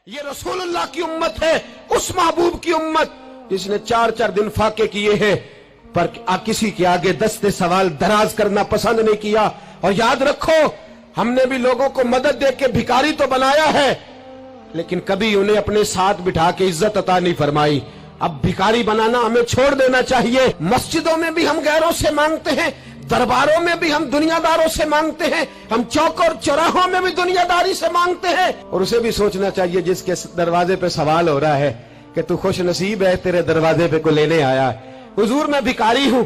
یہ رسول اللہ کی امت ہے, اس محبوب کی امت جس نے 4 دن فاقے کیے ہیں پر کسی کے آگے دستے سوال دراز کرنا پسند نہیں کیا. اور یاد رکھو, ہم نے بھی لوگوں کو مدد دے کے بھکاری تو بنایا ہے لیکن کبھی انہیں اپنے ساتھ بٹھا کے عزت عطا نہیں فرمائی. اب بھکاری بنانا ہمیں چھوڑ دینا چاہیے. مسجدوں میں بھی ہم غیروں سے مانگتے ہیں, درباروں میں بھی ہم دنیا داروں سے مانگتے ہیں, ہم چوک اور چوراہوں میں بھی دنیا داری سے مانگتے ہیں. اور اسے بھی سوچنا چاہیے جس کے دروازے پہ سوال ہو رہا ہے کہ تو خوش نصیب ہے, تیرے دروازے پہ کو لینے آیا ہے. حضور میں بھکاری ہوں.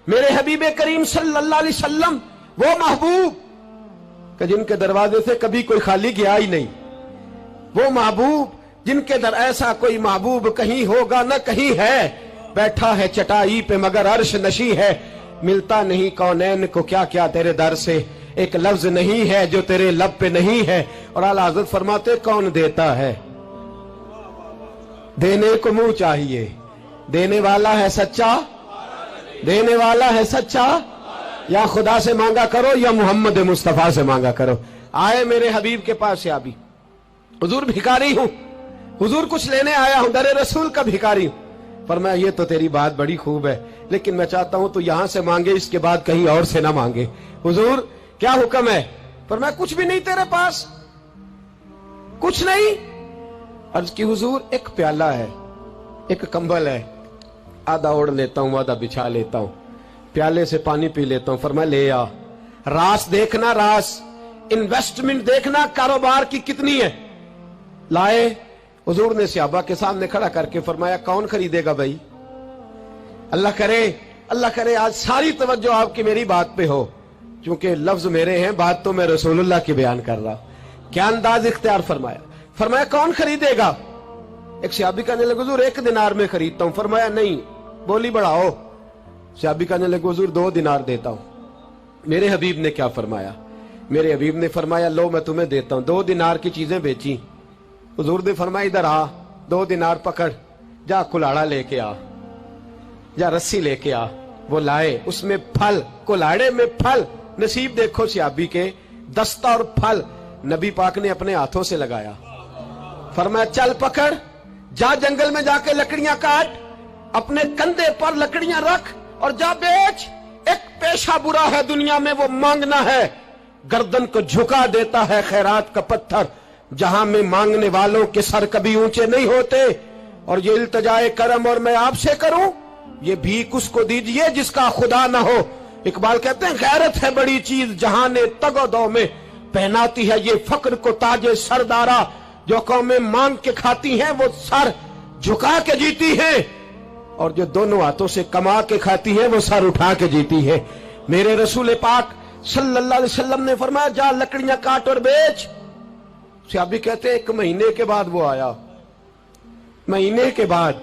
میرے حبیب کریم صلی اللہ علیہ وسلم وہ محبوب کہ جن کے دروازے سے کبھی کوئی خالی گیا ہی نہیں, وہ محبوب جن کے در ایسا کوئی محبوب کہیں ہوگا نہ کہیں ہے. بیٹھا ہے چٹائی پہ مگر عرش نشی ہے, ملتا نہیں کونین کو کیا کیا تیرے در سے, ایک لفظ نہیں ہے جو تیرے لب پہ نہیں ہے. اور اعلیٰ حضرت فرماتے کون دیتا ہے, دینے کو منہ چاہیے, دینے والا ہے سچا, دینے والا ہے سچا. یا خدا سے مانگا کرو یا محمد مصطفیٰ سے مانگا کرو. آئے میرے حبیب کے پاس سے آبی, حضور بھکاری ہوں, حضور کچھ لینے آیا ہوں, در رسول کا بھکاری ہوں. فرمایا یہ تو تیری بات بڑی خوب ہے لیکن میں چاہتا ہوں تو یہاں سے مانگے, اس کے بعد کہیں اور سے نہ مانگے. حضور کیا حکم ہے؟ فرمایا کچھ بھی نہیں تیرے پاس, کچھ نہیں. عرض کی حضور ایک پیالہ ہے, ایک کمبل ہے, آدھا اوڑھ لیتا ہوں آدھا بچھا لیتا ہوں, پیالے سے پانی پی لیتا ہوں. فرمایا لے آ. راس دیکھنا, راس انویسٹمنٹ دیکھنا کاروبار کی کتنی ہے. لائے. حضور نے صحابہ کے سامنے کھڑا کر کے فرمایا کون خریدے گا بھائی؟ اللہ کرے آج ساری توجہ آپ کی میری بات پہ ہو, چونکہ لفظ میرے ہیں, بات تو میں رسول اللہ کی بیان کر رہا ہوں. کیا انداز اختیار فرمایا. فرمایا کون خریدے گا؟ ایک صحابی کہنے لگے حضور 1 دینار میں خریدتا ہوں. فرمایا نہیں, بولی بڑھاؤ. صحابی کہنے لگے حضور 2 دینار دیتا ہوں. میرے حبیب نے کیا فرمایا؟ میرے حبیب نے فرمایا لو میں تمہیں دیتا ہوں. 2 دینار کی چیزیں بیچی. حضور نے فرمایا ادھر آ, 2 دینار پکڑ, جا کلاڑا لے کے آ, جا رسی لے کے آ. وہ لائے, اس میں پھل, کلاڑے میں پھل. نصیب دیکھو صحابی کے, دستہ اور پھل نبی پاک نے اپنے ہاتھوں سے لگایا. فرمایا چل پکڑ, جا جنگل میں جا کے لکڑیاں کاٹ, اپنے کندھے پر لکڑیاں رکھ اور جا بیچ. ایک پیشہ برا ہے دنیا میں, وہ مانگنا ہے. گردن کو جھکا دیتا ہے خیرات کا پتھر, جہاں میں مانگنے والوں کے سر کبھی اونچے نہیں ہوتے. اور یہ التجائے کرم اور میں آپ سے کروں, یہ بھیک اس کو دیجئے جس کا خدا نہ ہو. اقبال کہتے ہیں غیرت ہے بڑی چیز جہاں نے تگ و دو میں, پہناتی ہے یہ فقر کو تاج سردارا. جو قومیں مانگ کے کھاتی ہیں وہ سر جھکا کے جیتی ہیں, اور جو دونوں ہاتھوں سے کما کے کھاتی ہیں وہ سر اٹھا کے جیتی ہے. میرے رسول پاک صلی اللہ علیہ وسلم نے فرمایا جا لکڑیاں کاٹ اور بیچ. صحابی کہتے ہیں 1 مہینے کے بعد وہ آیا. مہینے کے بعد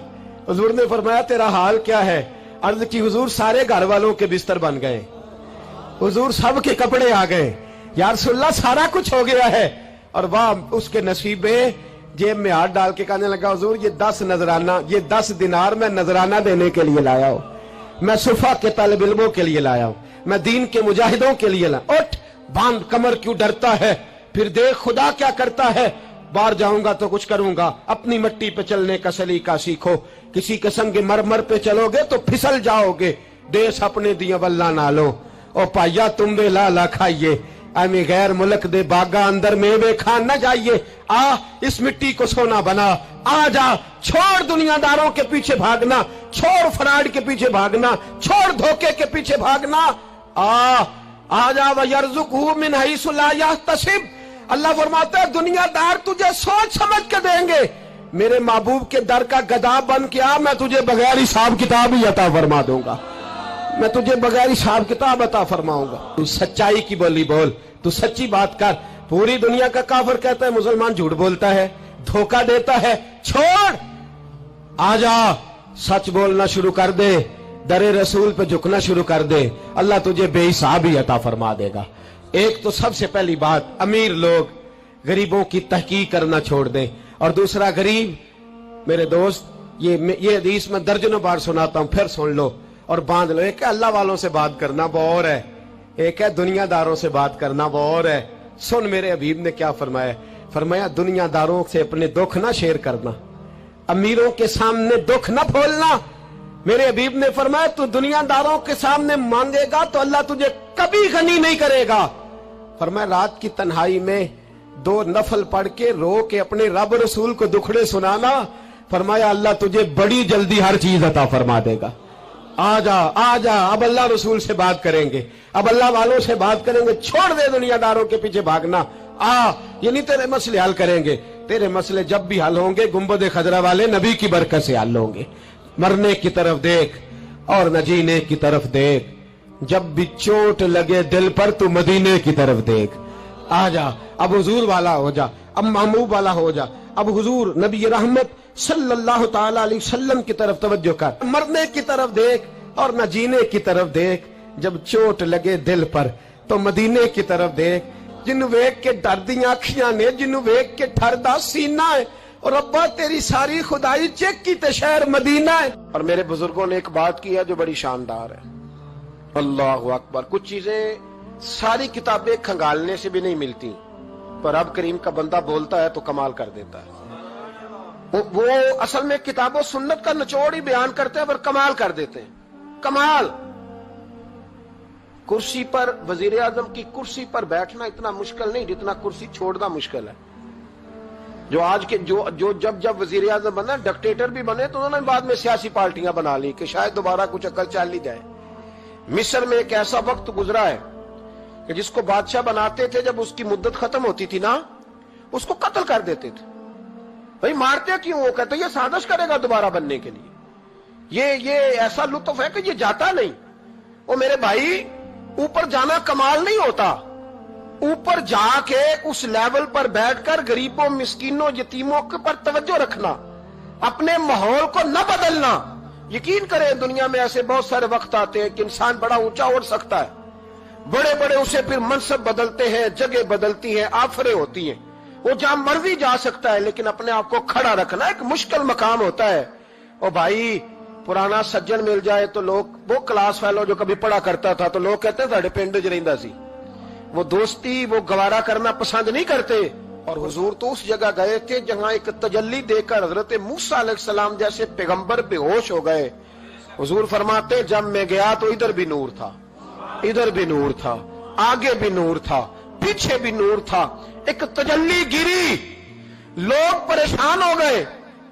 حضور نے فرمایا تیرا حال کیا ہے؟ عرض کی حضور سارے گھر والوں کے بستر بن گئے, حضور سب کے کپڑے آ گئے, یا رسول اللہ سارا کچھ ہو گیا ہے. اور واہ اس کے نصیب میں, جیب میں ہاتھ ڈال کے کہنے لگا حضور یہ 10 نذرانہ, یہ 10 دینار میں نذرانہ دینے کے لیے لایا ہوں, میں صفا کے طالب علموں کے لیے لایا ہوں, میں دین کے مجاہدوں کے لیے لایا. اٹھ باندھ کمر, کیوں ڈرتا ہے؟ پھر دیکھ خدا کیا کرتا ہے. باہر جاؤں گا تو کچھ کروں گا, اپنی مٹی پہ چلنے کا سلیقہ سیکھو. کسی کے سنگ مرمر پہ چلو گے تو پھسل جاؤ گے. دیس اپنے دیا واللہ نالو, او پایا تم بے لالا کھائیے, امی غیر ملک دے باغا اندر میوے کھان نہ جائیے. آ اس مٹی کو سونا بنا, آ جا, چھوڑ دنیا داروں کے پیچھے بھاگنا, چھوڑ فراڈ کے پیچھے بھاگنا, چھوڑ دھوکے کے پیچھے بھاگنا. آ جا وَيَرْزُقْهُ مِنْ حَيْثُ لَا يَحْتَسِبُ. اللہ فرماتا ہے دنیا دار تجھے سوچ سمجھ کے دیں گے, میرے محبوب کے در کا گدا بن کے آ, میں تجھے بغیر حساب کتاب ہی عطا فرما دوں گا, میں تجھے بغیر حساب کتاب عطا فرماؤں گا. تو سچائی کی بولی بول, تو سچی بات کر. پوری دنیا کا کافر کہتا ہے مسلمان جھوٹ بولتا ہے, دھوکہ دیتا ہے. چھوڑ, آ جا, سچ بولنا شروع کر دے, در رسول پہ جھکنا شروع کر دے, اللہ تجھے بے حساب ہی عطا فرما دے گا. ایک تو سب سے پہلی بات, امیر لوگ غریبوں کی تحقیق کرنا چھوڑ دیں. اور دوسرا غریب, میرے دوست یہ حدیث میں درجنوں بار سناتا ہوں, پھر سن لو اور باندھ لو. ایک ہے اللہ والوں سے بات کرنا وہ اور ہے, ایک ہے دنیا داروں سے بات کرنا وہ اور ہے. سن میرے حبیب نے کیا فرمایا. फरमाया दुनिया दारों से अपने दुख ना शेयर करना, अमीरों के सामने दुख ना खोलना। मेरे हबीब ने फरमाया तू दुनियादारों के सामने मांगेगा तो अल्लाह तुझे कभी गनी नहीं करेगा। फरमाया रात की तन्हाई में 2 नफल पढ़ के रो के अपने रब रसूल को दुखड़े सुनाना, फरमाया अल्लाह तुझे बड़ी जल्दी हर चीज अता फरमा देगा। आजा आजा, अब अल्लाह रसूल से बात करेंगे, अब अल्लाह वालों से बात करेंगे, छोड़ दे दुनियादारों के पीछे भागना। ये नहीं तेरे मसले हल करेंगे, तेरे मसले जब भी हल होंगे गुंबद खजरा वाले नबी की बरकत से हल होंगे। मरने की तरफ देख और न जीने की तरफ देख, जब भी चोट लगे दिल पर तू मदीने की तरफ देख। आजा, अब हुजूर वाला हो जा, अब महबूब वाला हो जा, अब हुजूर नबी रहमत सल्लल्लाहु ताला अलैहि वसल्लम की तरफ तवज्जो कर। मरने की तरफ देख और न जीने की तरफ देख, जब चोट लगे दिल पर तो मदीने की तरफ देख। जिन्नू वेख के डरदियां अखियां ने, जिन्नू वेख के ठरदा सीना है, और अब्बा तेरी सारी खुदाई चेक की ते शहर मदीना है। और मेरे बुजुर्गों ने एक बात की है जो बड़ी शानदार है, अल्लाहु अकबर। कुछ चीजें सारी किताबें खंगालने से भी नहीं मिलती, पर रब करीम का बंदा बोलता है तो कमाल कर देता है। वो असल में किताबों सुन्नत का निचोड़ ही बयान करते हैं पर कमाल कर देते हैं। कमाल। कुर्सी पर, वजीर आजम की कुर्सी पर बैठना इतना मुश्किल नहीं जितना कुर्सी छोड़ना मुश्किल है। जो आज के जो जब वजीर आजम बना, डिक्टेटर भी बने तो उन्होंने बाद में सियासी पार्टियां बना ली कि शायद दोबारा कुछ अकल चल ही जाए। मिस्र में एक ऐसा वक्त गुजरा है कि जिसको बादशाह बनाते थे, जब उसकी मुद्दत खत्म होती थी ना, उसको कत्ल कर देते थे। भाई मारते क्यों? वो कहते ये साजिश करेगा दोबारा बनने के लिए। ये ऐसा लुत्फ है कि ये जाता नहीं। वो मेरे भाई, ऊपर जाना कमाल नहीं होता, ऊपर जाके उस लेवल पर बैठकर गरीबों, मिस्कीनों, यतीमों के पर तवज्जो रखना, अपने माहौल को न बदलना। यकीन करें दुनिया में ऐसे बहुत सारे वक्त आते हैं कि इंसान बड़ा ऊंचा उड़ सकता है, बड़े बड़े उसे फिर मनसब बदलते हैं, जगह बदलती है, आफरें होती हैं, वो जहां मर्जी जा सकता है, लेकिन अपने आप को खड़ा रखना एक मुश्किल मकाम होता है। ओ भाई, पुराना सज्जन मिल जाए तो लोग, वो क्लास फेलो जो कभी पढ़ा करता था तो लोग कहते साडे पिंड च रहिंदा सी, वो दोस्ती वो गवारा करना पसंद नहीं करते। और हुजूर तो उस जगह गए थे जहां एक तजल्ली देकर हजरत मूसा अलैहिस्सलाम जैसे पैगंबर बेहोश हो गए। हुजूर फरमाते जब मैं गया तो इधर भी नूर था, इधर भी नूर था, आगे भी नूर था, पीछे भी नूर था। एक तजल्ली गिरी, लोग परेशान हो गए।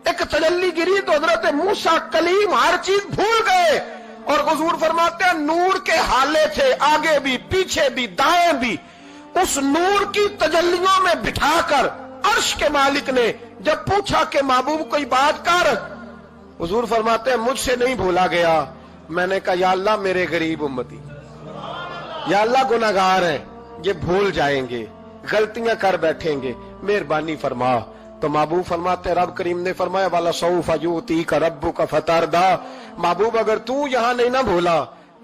एक तजल्ली गिरी तो हजरत मूसा कलीम हर चीज भूल गए। और हुजूर फरमाते हैं नूर के हाले थे, आगे भी, पीछे भी, दाएं भी। उस नूर की तजल्लियों में बिठाकर अर्श के मालिक ने जब पूछा कि महबूब कोई बात कर, हुजूर फरमाते हैं मुझसे नहीं भूला गया। मैंने कहा या अल्लाह मेरे गरीब उम्मती, या अल्लाह गुनाहगार हैं, ये भूल जाएंगे, गलतियां कर बैठेंगे, मेहरबानी फरमा। तो महबूब फरमाते रब करीम ने फरमाया वाला सौफ यूती का रब्बु का फतारदा, महबूब अगर तू यहां नहीं ना भूला,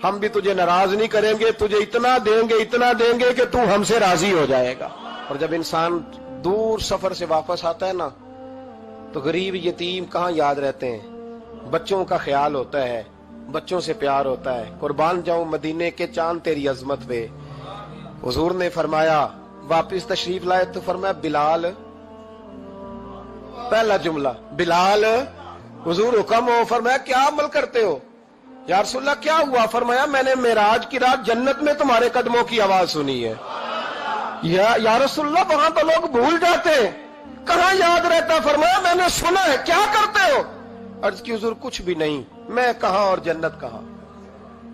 हम भी तुझे नाराज नहीं करेंगे, तुझे इतना देंगे कि तू हमसे राजी हो जाएगा। और जब इंसान दूर सफर से वापस आता है ना, तो गरीब यतीम कहाँ याद रहते हैं, बच्चों का ख्याल होता है, बच्चों से प्यार होता है। कुर्बान जाऊं मदीने के चांद तेरी अजमत पे। हुजूर ने फरमाया वापिस तशरीफ लाए तो फरमाया बिलाल, पहला जुमला बिलाल, हुजूर हुक्म हो। फरमाया क्या अमल करते हो? या रसूलल्लाह क्या हुआ? फरमाया मैंने मेराज की रात जन्नत में तुम्हारे कदमों की आवाज सुनी है। या रसूलल्लाह वहां तो लोग भूल जाते हैं, कहां याद रहता? फरमाया मैंने सुना है। क्या करते हो? अर्ज की हुजूर कुछ भी नहीं। मैं कहां और जन्नत कहां?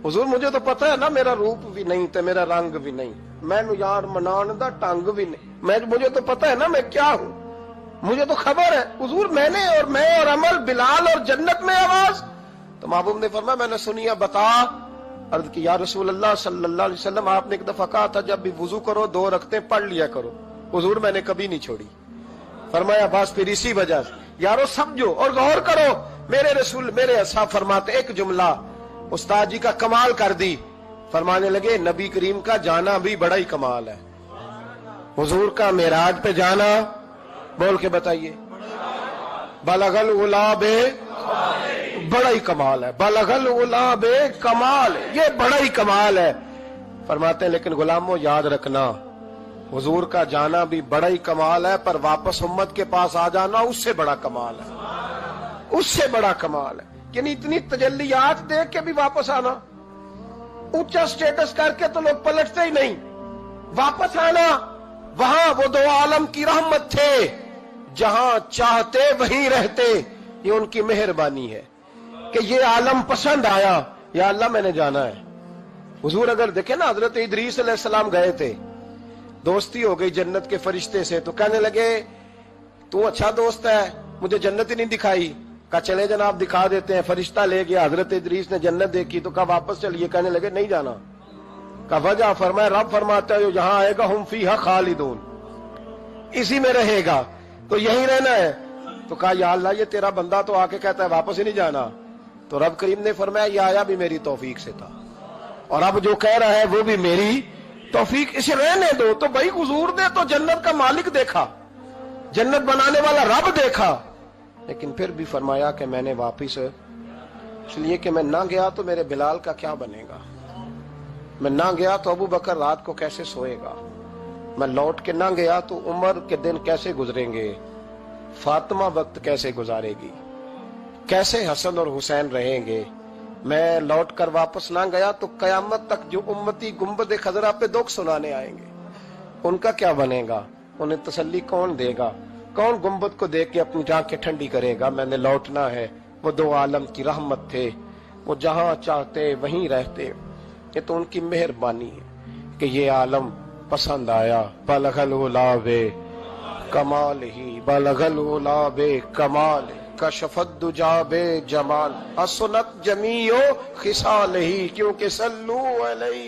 हुजूर मुझे तो पता है ना, मेरा रूप भी नहीं तो मेरा रंग भी नहीं, मैनू यार मनान दा टंग भी नहीं, मुझे तो पता है ना मैं क्या हूं, मुझे तो खबर है। हुजूर मैं और अमल, बिलाल और जन्नत में आवाज। तो महबूब ने फरमाया मैंने सुनी है, बता। अर्ज की या रसूल अल्लाह सल्लल्लाहु अलैहि वसल्लम आपने एक दफा कहा था जब भी वुजू करो 2 रकते पढ़ लिया करो। हुजूर मैंने कभी नहीं छोड़ी। फरमाया बस फिर इसी वजह से यारो समझो और गौर करो। मेरे रसूल मेरे असहाब फरमाते एक जुमला उस्ताद जी का कमाल कर दी। फरमाने लगे नबी करीम का जाना भी बड़ा ही कमाल है। हुजूर का मेराज पे जाना, बोल के बताइए, बलगल उलाबे, बड़ा ही कमाल है। बलगल उलाबे कमाल, ये बड़ा ही कमाल है। फरमाते हैं लेकिन गुलामों याद रखना हुजूर का जाना भी बड़ा ही कमाल है, पर वापस उम्मत के पास आ जाना उससे बड़ा कमाल है, उससे बड़ा कमाल है। यानी इतनी तजल्लियात देख के भी वापस आना, ऊंचा स्टेटस करके तो लोग पलटते ही नहीं, वापस आना। वहां वो दो आलम की रहमत थे, जहां चाहते वहीं रहते। ये उनकी मेहरबानी है कि ये आलम पसंद आया, या अल्लाह मैंने जाना है। हुजूर अगर देखे ना, हजरत इदरीस अलैहिस्सलाम गए थे, दोस्ती हो गई जन्नत के फरिश्ते से, तो कहने लगे तू अच्छा दोस्त है, मुझे जन्नत ही नहीं दिखाई। कहा चले जनाब दिखा देते हैं। फरिश्ता ले गया, हजरत इदरीस ने जन्नत देखी तो कहा वापस चलिए। कहने लगे नहीं जाना। कहा वजह? फरमाया रब फरमाता है जो जहां आएगा हम फीहा खालिदून, इसी में रहेगा, तो यहीं रहना है। तो कहा या अल्लाह ये तेरा बंदा तो आके कहता है वापस ही नहीं जाना। तो रब करीम ने फरमाया ये आया भी मेरी तौफीक से था, और अब जो कह रहा है वो भी मेरी तौफीक, इसे रहने दो। तो भाई हुजूर ने तो जन्नत का मालिक देखा, जन्नत बनाने वाला रब देखा, लेकिन फिर भी फरमाया कि मैंने वापिस, इसलिए कि मैं ना गया तो मेरे बिलाल का क्या बनेगा, मैं ना गया तो अबू बकर रात को कैसे सोएगा, मैं लौट के ना गया तो उमर के दिन कैसे गुजरेंगे, फातिमा वक्त कैसे गुजारेगी, कैसे हसन और हुसैन रहेंगे। मैं लौट कर वापस ना गया तो कयामत तक जो उम्मती गुंबद खजरा पे दुख सुनाने आएंगे, उनका क्या बनेगा, उन्हें तसल्ली कौन देगा, कौन गुंबद को देख के अपनी आंखें ठंडी करेगा। मैंने लौटना है। वो दो आलम की रहमत थे, वो जहां चाहते वहीं रहते। ये तो उनकी मेहरबानी है कि ये आलम पसंद आया। बलगल उलावे कमाल ही, बलगल उलावे कमाल, कशफत दुजाबे जमाल, असनत जमीओ खिसाल ही, क्योंकि सल्लू अलैहि